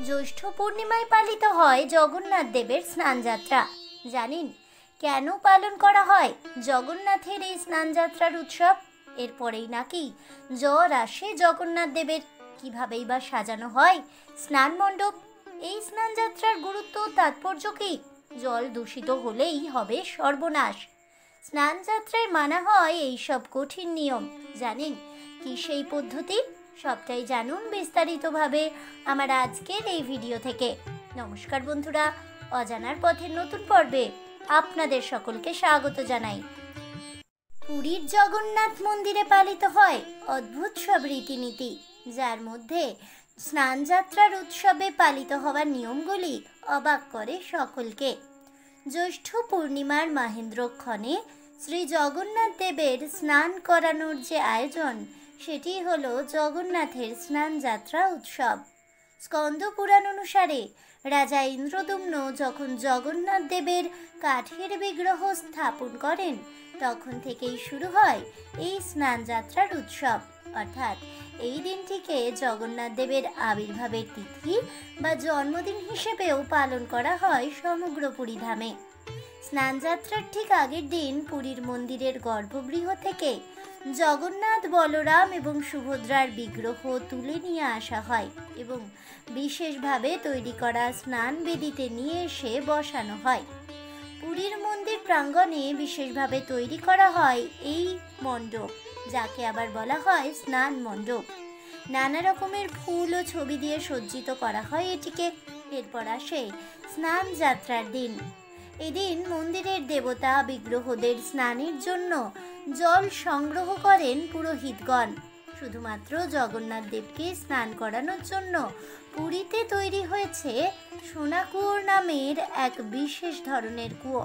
জ্যৈষ্ঠ পূর্ণিমায় পালিত হয় জগন্নাথ দেবের স্নানযাত্রা। জানেন কেন পালন করা হয় জগন্নাথের এই স্নানযাত্রার উৎসব? এরপরেই নাকি জ্বর আসে জগন্নাথ দেবের। কিভাবেই বা সাজানো হয় স্নান মণ্ডপ? এই স্নানযাত্রার গুরুত্ব তাৎপর্য কি? জল দূষিত হলেই হবে সর্বনাশ। স্নানযাত্রায় মানা হয় এইসব কঠিন নিয়ম। জানেন কি সেই পদ্ধতি? সবটাই জানুন বিস্তারিতভাবে আমার আজকের এই ভিডিও থেকে। নমস্কার বন্ধুরা, অজানার পথের নতুন পর্বে আপনাদের সকলকে স্বাগত জানাই। পুরীর জগন্নাথ মন্দিরে পালিত হয় অদ্ভুত সব রীতিনীতি, যার মধ্যে স্নানযাত্রার উৎসবে পালিত হওয়ার নিয়মগুলি অবাক করে সকলকে। জ্যৈষ্ঠ পূর্ণিমার মাহেন্দ্রক্ষণে শ্রী জগন্নাথ দেবের স্নান করানোর যে আয়োজন, সেটি হলো জগন্নাথের স্নানযাত্রা উৎসব। স্কন্দ পুরাণ অনুসারে রাজা ইন্দ্রদুম্ন যখন জগন্নাথ দেবের কাঠের বিগ্রহ স্থাপন করেন, তখন থেকেই শুরু হয় এই স্নানযাত্রার উৎসব। অর্থাৎ এই দিনটিকে জগন্নাথ দেবের আবির্ভাবের তিথি বা জন্মদিন হিসেবেও পালন করা হয় সমগ্র পুরীধামে। স্নানযাত্রার ঠিক আগের দিন পুরীর মন্দিরের গর্ভগৃহ থেকে জগন্নাথ, বলরাম এবং সুভদ্রার বিগ্রহ তুলে নিয়ে আসা হয় এবং বিশেষভাবে তৈরি করা স্নান বেদিতে নিয়ে এসে বসানো হয়। পুরীর মন্দির প্রাঙ্গণে বিশেষভাবে তৈরি করা হয় এই মণ্ডপ, যাকে আবার বলা হয় স্নান মণ্ডপ। নানা রকমের ফুল ও ছবি দিয়ে সজ্জিত করা হয় এটিকে। এরপর আসে স্নান যাত্রার দিন। এদিন মন্দিরের দেবতা বিগ্রহদের স্নানের জন্য জল সংগ্রহ করেন পুরোহিতগণ। শুধুমাত্র জগন্নাথ দেবকে স্নান করানোর জন্য পুরীতে তৈরি হয়েছে সোনাকুয়োর নামের এক বিশেষ ধরনের কুয়ো।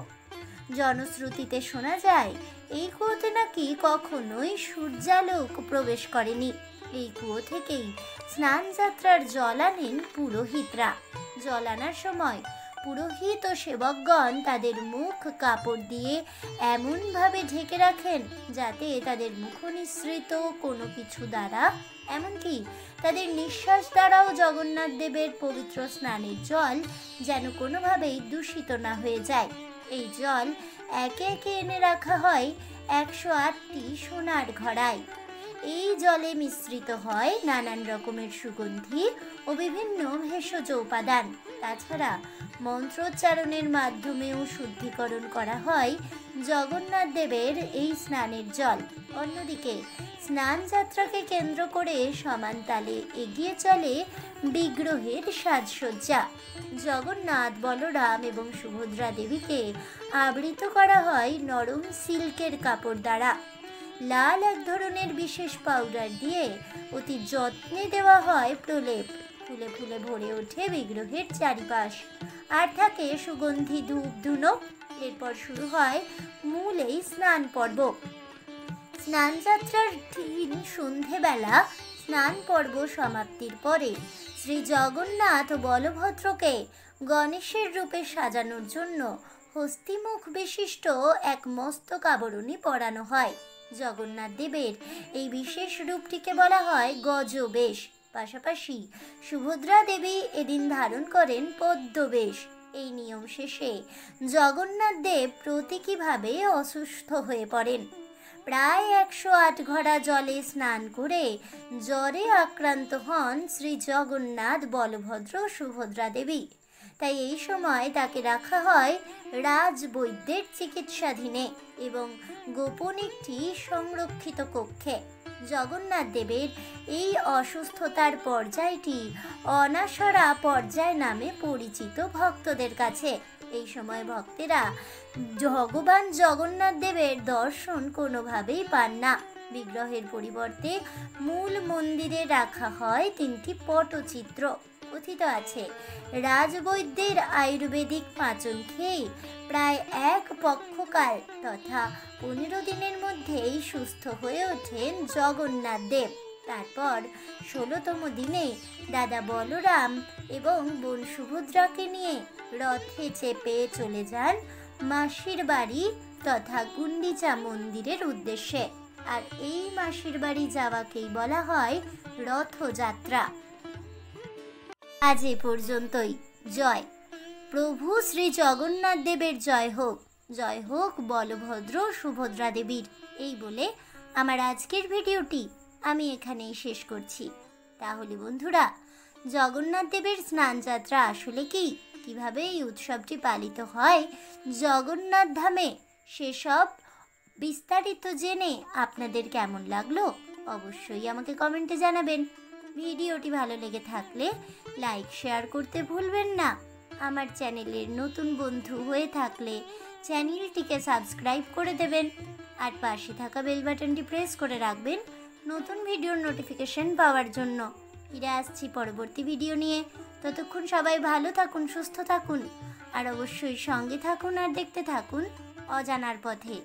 জনশ্রুতিতে শোনা যায় এই কুয়োতে নাকি কখনোই সূর্যালোক প্রবেশ করেনি। এই কুয়ো থেকেই স্নান যাত্রার জল আনেন পুরোহিতরা। জল আনার সময় পুরোহিত ও সেবকগণ তাদের মুখ কাপড় দিয়ে এমনভাবে ঢেকে রাখেন যাতে তাদের মুখ নিঃসৃত কোনো কিছু দ্বারা, এমনকি তাদের নিঃশ্বাস দ্বারাও জগন্নাথ দেবের পবিত্র স্নানের জল যেন কোনোভাবেই দূষিত না হয়ে যায়। এই জল একে একে এনে রাখা হয় 108টি সোনার ঘড়ায়। এই জলে মিশ্রিত হয় নানান রকমের সুগন্ধি ও বিভিন্ন ভেষজ উপাদান। তাছাড়া মন্ত্রোচ্চারণের মাধ্যমেও শুদ্ধিকরণ করা হয় জগন্নাথ দেবের এই স্নানের জল। অন্যদিকে স্নান যাত্রাকে কেন্দ্র করে সমান তালে এগিয়ে চলে বিগ্রহের সাজসজ্জা। জগন্নাথ, বলরাম এবং সুভদ্রা দেবীকে আবৃত করা হয় নরম সিল্কের কাপড় দ্বারা। লাল এক ধরনের বিশেষ পাউডার দিয়ে অতি যত্নে দেওয়া হয় প্রলেপ। ফুলে ফুলে ভরে ওঠে বিগ্রহের চারিপাশ, আর থাকে সুগন্ধি ধূপ ধুনো। এরপর শুরু হয় মূল এই স্নান পর্ব। স্নানযাত্রার দিন সন্ধেবেলা স্নান পর্ব সমাপ্তির পরে শ্রী জগন্নাথ ও বলভদ্রকে গণেশের রূপে সাজানোর জন্য হস্তিমুখ বিশিষ্ট এক মস্তক আবরণী পরানো হয়। জগন্নাথ দেবের এই বিশেষ রূপটিকে বলা হয় গজবেশ। পাশাপাশি সুভদ্রা দেবী এদিন ধারণ করেন পদ্মবেশ। এই নিয়ম শেষে জগন্নাথ দেব প্রতীকীভাবে অসুস্থ হয়ে পড়েন। প্রায় 108 ঘড়া জলে স্নান করে জ্বরে আক্রান্ত হন শ্রী জগন্নাথ, বলভদ্র, সুভদ্রা দেবী। তাই এই সময় তাকে রাখা হয় রাজবৈদ্যের চিকিৎসাধীনে এবং গোপন একটি সংরক্ষিত কক্ষে। জগন্নাথ দেবের এই অসুস্থতার পর্যায়টি অনাসরা পর্যায় নামে পরিচিত ভক্তদের কাছে। এই সময় ভক্তেরা ভগবান জগন্নাথ দেবের দর্শন কোনোভাবেই পান না। বিগ্রহের পরিবর্তে মূল মন্দিরে রাখা হয় 3টি পটচিত্র। কথিত আছে রাজবৈদ্যের আয়ুর্বেদিক পাচন খেয়ে প্রায় এক পক্ষকাল তথা 15 দিনের মধ্যেই সুস্থ হয়ে ওঠেন জগন্নাথ দেব। তারপর 16তম দিনে দাদা বলরাম এবং বোন সুভদ্রাকে নিয়ে রথে চেপে চলে যান মাসির বাড়ি তথা গুন্ডিচা মন্দিরের উদ্দেশ্যে। আর এই মাসির বাড়ি যাওয়াকেই বলা হয় রথযাত্রা। আজ এ পর্যন্তই। জয় প্রভু শ্রী জগন্নাথ দেবের জয় হোক বলভদ্র সুভদ্রা দেবীর। এই বলে আমার আজকের ভিডিওটি আমি এখানেই শেষ করছি। তাহলে বন্ধুরা, জগন্নাথ দেবের স্নানযাত্রা আসলে কি, কিভাবে এই উৎসবটি পালিত হয় জগন্নাথ ধামে, সেসব বিস্তারিত জেনে আপনাদের কেমন লাগলো অবশ্যই আমাকে কমেন্টে জানাবেন। ভিডিওটি ভালো লেগে থাকলে লাইক শেয়ার করতে ভুলবেন না। আমার চ্যানেলের নতুন বন্ধু হয়ে থাকলে চ্যানেলটিকে সাবস্ক্রাইব করে দেবেন আর পাশে থাকা বেল বাটনটি প্রেস করে রাখবেন নতুন ভিডিওর নোটিফিকেশন পাওয়ার জন্য। ফিরে আসছি পরবর্তী ভিডিও নিয়ে। ততক্ষণ সবাই ভালো থাকুন, সুস্থ থাকুন আর অবশ্যই সঙ্গে থাকুন আর দেখতে থাকুন অজানার পথে।